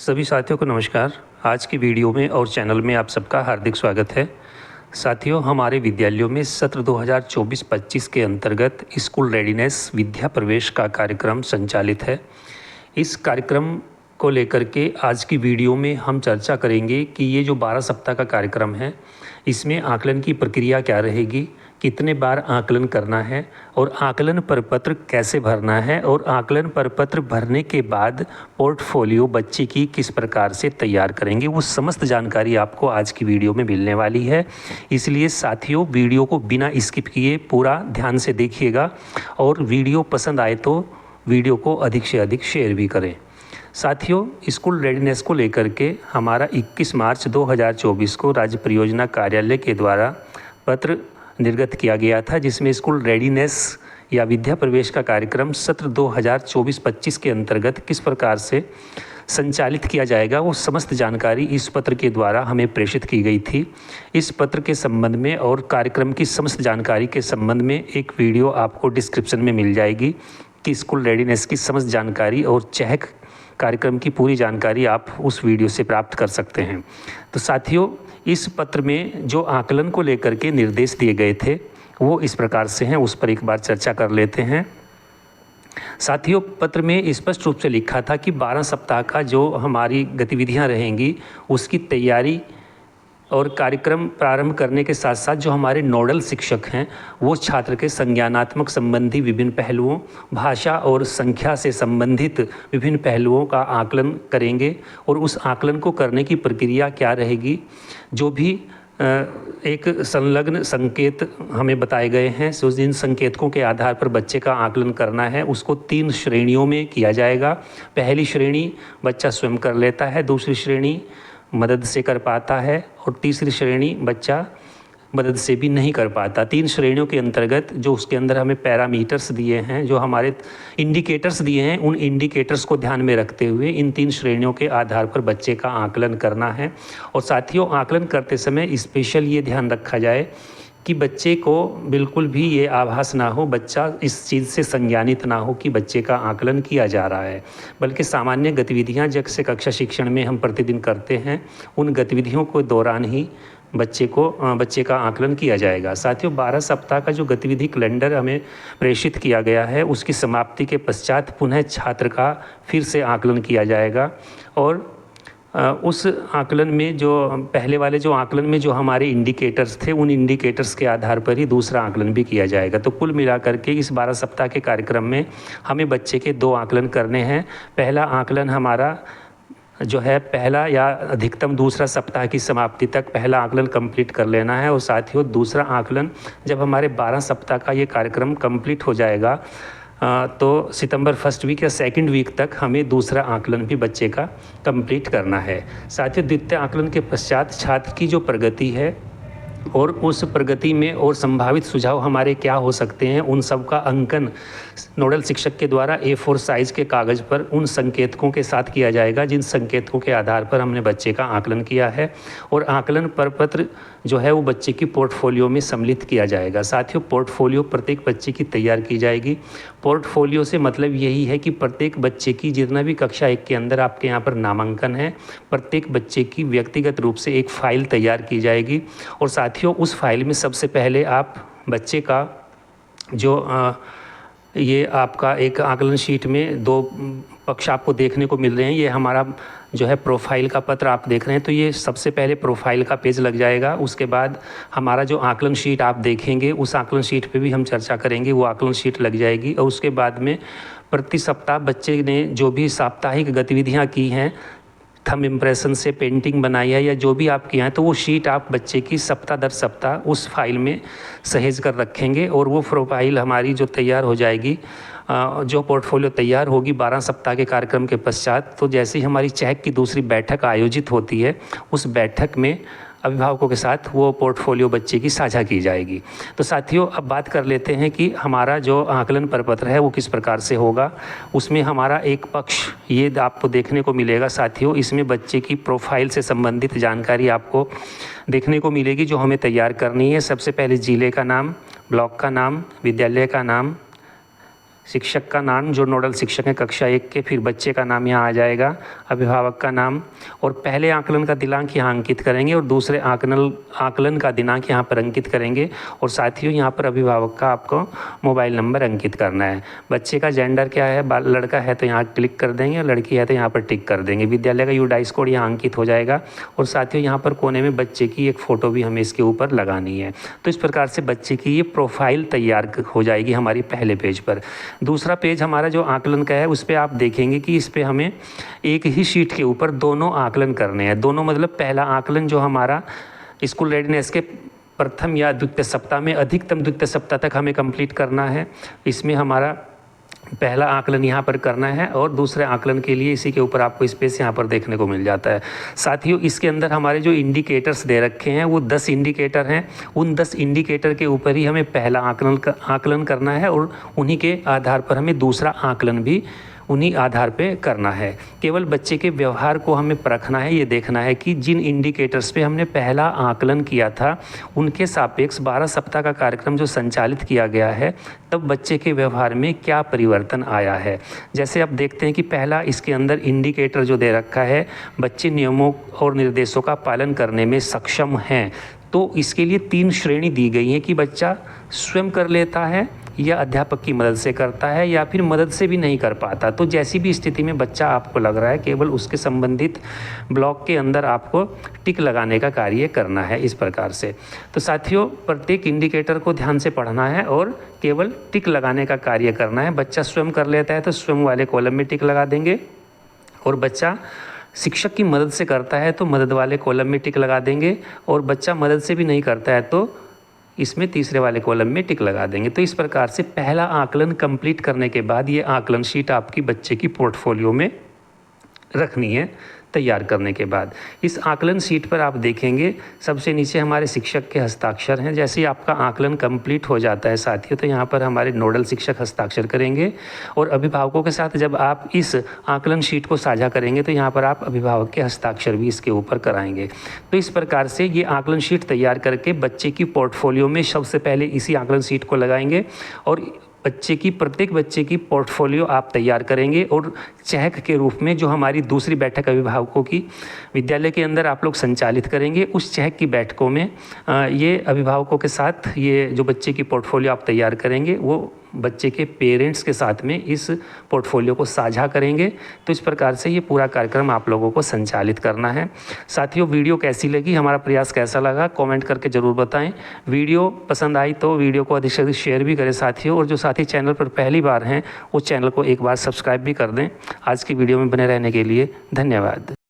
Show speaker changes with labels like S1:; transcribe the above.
S1: सभी साथियों को नमस्कार। आज की वीडियो में और चैनल में आप सबका हार्दिक स्वागत है। साथियों, हमारे विद्यालयों में सत्र 2024-25 के अंतर्गत स्कूल रेडीनेस विद्या प्रवेश का कार्यक्रम संचालित है। इस कार्यक्रम को लेकर के आज की वीडियो में हम चर्चा करेंगे कि ये जो 12 सप्ताह का कार्यक्रम है, इसमें आकलन की प्रक्रिया क्या रहेगी, कितने बार आकलन करना है और आकलन प्रपत्र कैसे भरना है और आकलन प्रपत्र भरने के बाद पोर्टफोलियो बच्चे की किस प्रकार से तैयार करेंगे, वो समस्त जानकारी आपको आज की वीडियो में मिलने वाली है। इसलिए साथियों, वीडियो को बिना स्किप किए पूरा ध्यान से देखिएगा और वीडियो पसंद आए तो वीडियो को अधिक से अधिक शेयर भी करें। साथियों, स्कूल रेडीनेस को लेकर के हमारा 21 मार्च 2024 को राज्य परियोजना कार्यालय के द्वारा पत्र निर्गत किया गया था, जिसमें स्कूल रेडीनेस या विद्या प्रवेश का कार्यक्रम सत्र 2024-25 के अंतर्गत किस प्रकार से संचालित किया जाएगा, वो समस्त जानकारी इस पत्र के द्वारा हमें प्रेषित की गई थी। इस पत्र के संबंध में और कार्यक्रम की समस्त जानकारी के संबंध में एक वीडियो आपको डिस्क्रिप्शन में मिल जाएगी कि स्कूल रेडीनेस की समस्त जानकारी और चेक कार्यक्रम की पूरी जानकारी आप उस वीडियो से प्राप्त कर सकते हैं। तो साथियों, इस पत्र में जो आकलन को लेकर के निर्देश दिए गए थे वो इस प्रकार से हैं, उस पर एक बार चर्चा कर लेते हैं। साथियों, पत्र में स्पष्ट रूप से लिखा था कि 12 सप्ताह का जो हमारी गतिविधियां रहेंगी उसकी तैयारी और कार्यक्रम प्रारंभ करने के साथ साथ जो हमारे नोडल शिक्षक हैं वो छात्र के संज्ञानात्मक संबंधी विभिन्न पहलुओं, भाषा और संख्या से संबंधित विभिन्न पहलुओं का आकलन करेंगे और उस आकलन को करने की प्रक्रिया क्या रहेगी। जो भी एक संलग्न संकेत हमें बताए गए हैं, सो जिन संकेतकों के आधार पर बच्चे का आकलन करना है उसको 3 श्रेणियों में किया जाएगा। पहली श्रेणी बच्चा स्वयं कर लेता है, दूसरी श्रेणी मदद से कर पाता है और तीसरी श्रेणी बच्चा मदद से भी नहीं कर पाता। 3 श्रेणियों के अंतर्गत जो उसके अंदर हमें पैरामीटर्स दिए हैं, जो हमारे इंडिकेटर्स दिए हैं, उन इंडिकेटर्स को ध्यान में रखते हुए इन 3 श्रेणियों के आधार पर बच्चे का आकलन करना है। और साथियों, आकलन करते समय स्पेशल ये ध्यान रखा जाए कि बच्चे को बिल्कुल भी ये आभास ना हो, बच्चा इस चीज़ से संज्ञानित ना हो कि बच्चे का आकलन किया जा रहा है, बल्कि सामान्य गतिविधियां जैसे कक्षा शिक्षण में हम प्रतिदिन करते हैं उन गतिविधियों के दौरान ही बच्चे का आकलन किया जाएगा। साथियों, 12 सप्ताह का जो गतिविधि कैलेंडर हमें प्रेषित किया गया है उसकी समाप्ति के पश्चात पुनः छात्र का फिर से आकलन किया जाएगा और उस आकलन में जो पहले वाले जो आकलन में जो हमारे इंडिकेटर्स थे उन इंडिकेटर्स के आधार पर ही दूसरा आकलन भी किया जाएगा। तो कुल मिलाकर के इस 12 सप्ताह के कार्यक्रम में हमें बच्चे के 2 आकलन करने हैं। पहला आकलन हमारा जो है पहला या अधिकतम दूसरा सप्ताह की समाप्ति तक पहला आकलन कंप्लीट कर लेना है और साथियों दूसरा आकलन जब हमारे 12 सप्ताह का ये कार्यक्रम कंप्लीट हो जाएगा तो सितंबर 1st वीक या 2nd वीक तक हमें दूसरा आकलन भी बच्चे का कंप्लीट करना है। साथियों, द्वितीय आकलन के पश्चात छात्र की जो प्रगति है और उस प्रगति में और संभावित सुझाव हमारे क्या हो सकते हैं, उन सब का अंकन नोडल शिक्षक के द्वारा A4 साइज़ के कागज़ पर उन संकेतकों के साथ किया जाएगा जिन संकेतकों के आधार पर हमने बच्चे का आकलन किया है और आकलन प्रपत्र जो है वो बच्चे की पोर्टफोलियो में सम्मिलित किया जाएगा। साथियों, पोर्टफोलियो प्रत्येक बच्चे की तैयार की जाएगी। पोर्टफोलियो से मतलब यही है कि प्रत्येक बच्चे की जितना भी कक्षा 1 के अंदर आपके यहाँ पर नामांकन है, प्रत्येक बच्चे की व्यक्तिगत रूप से एक फ़ाइल तैयार की जाएगी और साथियों उस फाइल में सबसे पहले आप बच्चे का जो ये आपका एक आकलन शीट में 2 पक्ष आपको देखने को मिल रहे हैं। ये हमारा जो है प्रोफाइल का पत्र आप देख रहे हैं, तो ये सबसे पहले प्रोफाइल का पेज लग जाएगा। उसके बाद हमारा जो आकलन शीट आप देखेंगे उस आकलन शीट पे भी हम चर्चा करेंगे, वो आकलन शीट लग जाएगी। और उसके बाद में प्रति सप्ताह बच्चे ने जो भी साप्ताहिक गतिविधियाँ की हैं, थंब इम्प्रेशन से पेंटिंग बनाई है या जो भी आप किया है, तो वो शीट आप बच्चे की सप्ताह दर सप्ताह उस फाइल में सहेज कर रखेंगे और वो प्रोफाइल हमारी जो तैयार हो जाएगी, जो पोर्टफोलियो तैयार होगी 12 सप्ताह के कार्यक्रम के पश्चात, तो जैसे ही हमारी चेक की दूसरी बैठक आयोजित होती है उस बैठक में अभिभावकों के साथ वो पोर्टफोलियो बच्चे की साझा की जाएगी। तो साथियों, अब बात कर लेते हैं कि हमारा जो आकलन प्रपत्र है वो किस प्रकार से होगा। उसमें हमारा एक पक्ष ये आपको देखने को मिलेगा। साथियों, इसमें बच्चे की प्रोफाइल से संबंधित जानकारी आपको देखने को मिलेगी जो हमें तैयार करनी है। सबसे पहले जिले का नाम, ब्लॉक का नाम, विद्यालय का नाम, शिक्षक का नाम, जो नोडल शिक्षक हैं कक्षा 1 के, फिर बच्चे का नाम यहाँ आ जाएगा, अभिभावक का नाम, और पहले आकलन का दिनांक यहाँ अंकित करेंगे और दूसरे आकलन का दिनांक यहाँ पर अंकित करेंगे। और साथियों यहाँ पर अभिभावक का आपको मोबाइल नंबर अंकित करना है। बच्चे का जेंडर क्या है, लड़का है तो यहाँ क्लिक कर देंगे, लड़की है तो यहाँ पर टिक कर देंगे। विद्यालय का यूडाइस कोड यहाँ अंकित हो जाएगा। और साथियों यहाँ पर कोने में बच्चे की एक फ़ोटो भी हमें इसके ऊपर लगानी है। तो इस प्रकार से बच्चे की ये प्रोफाइल तैयार हो जाएगी हमारी पहले पेज पर। दूसरा पेज हमारा जो आकलन का है उस पर आप देखेंगे कि इस पर हमें एक ही शीट के ऊपर दोनों आकलन करने हैं। दोनों मतलब पहला आकलन जो हमारा स्कूल रेडीनेस के प्रथम या द्वितीय सप्ताह में, अधिकतम द्वितीय सप्ताह तक हमें कंप्लीट करना है। इसमें हमारा पहला आकलन यहाँ पर करना है और दूसरे आकलन के लिए इसी के ऊपर आपको स्पेस यहाँ पर देखने को मिल जाता है। साथियों इसके अंदर हमारे जो इंडिकेटर्स दे रखे हैं वो 10 इंडिकेटर हैं। उन 10 इंडिकेटर के ऊपर ही हमें पहला आकलन करना है और उन्हीं के आधार पर हमें दूसरा आकलन भी उन्हीं आधार पे करना है। केवल बच्चे के व्यवहार को हमें परखना है, ये देखना है कि जिन इंडिकेटर्स पे हमने पहला आकलन किया था उनके सापेक्ष 12 सप्ताह का कार्यक्रम जो संचालित किया गया है तब बच्चे के व्यवहार में क्या परिवर्तन आया है। जैसे आप देखते हैं कि पहला इसके अंदर इंडिकेटर जो दे रखा है, बच्चे नियमों और निर्देशों का पालन करने में सक्षम हैं। तो इसके लिए 3 श्रेणी दी गई हैं कि बच्चा स्वयं कर लेता है या अध्यापक की मदद से करता है या फिर मदद से भी नहीं कर पाता। तो जैसी भी स्थिति में बच्चा आपको लग रहा है, केवल उसके संबंधित ब्लॉक के अंदर आपको टिक लगाने का कार्य करना है इस प्रकार से। तो साथियों प्रत्येक इंडिकेटर को ध्यान से पढ़ना है और केवल टिक लगाने का कार्य करना है। बच्चा स्वयं कर लेता है तो स्वयं वाले कॉलम में टिक लगा देंगे, और बच्चा शिक्षक की मदद से करता है तो मदद वाले कॉलम में टिक लगा देंगे, और बच्चा मदद से भी नहीं करता है तो इसमें तीसरे वाले कॉलम में टिक लगा देंगे। तो इस प्रकार से पहला आकलन कंप्लीट करने के बाद ये आकलन शीट आपकी बच्चे की पोर्टफोलियो में रखनी है। तैयार करने के बाद इस आकलन शीट पर आप देखेंगे सबसे नीचे हमारे शिक्षक के हस्ताक्षर हैं। जैसे ही आपका आकलन कंप्लीट हो जाता है साथियों तो यहाँ पर हमारे नोडल शिक्षक हस्ताक्षर करेंगे, और अभिभावकों के साथ जब आप इस आकलन शीट को साझा करेंगे तो यहाँ पर आप अभिभावक के हस्ताक्षर भी इसके ऊपर कराएंगे। तो इस प्रकार से ये आकलन शीट तैयार करके बच्चे की पोर्टफोलियो में सबसे पहले इसी आकलन शीट को लगाएंगे, और प्रत्येक बच्चे की पोर्टफोलियो आप तैयार करेंगे। और चेक के रूप में जो हमारी दूसरी बैठक अभिभावकों की विद्यालय के अंदर आप लोग संचालित करेंगे, उस चेक की बैठकों में ये अभिभावकों के साथ ये जो बच्चे की पोर्टफोलियो आप तैयार करेंगे वो बच्चे के पेरेंट्स के साथ में इस पोर्टफोलियो को साझा करेंगे। तो इस प्रकार से ये पूरा कार्यक्रम आप लोगों को संचालित करना है। साथियों वीडियो कैसी लगी, हमारा प्रयास कैसा लगा, कमेंट करके ज़रूर बताएं। वीडियो पसंद आई तो वीडियो को अधिक से अधिक शेयर भी करें साथियों, और जो साथी चैनल पर पहली बार हैं उस चैनल को एक बार सब्सक्राइब भी कर दें। आज की वीडियो में बने रहने के लिए धन्यवाद।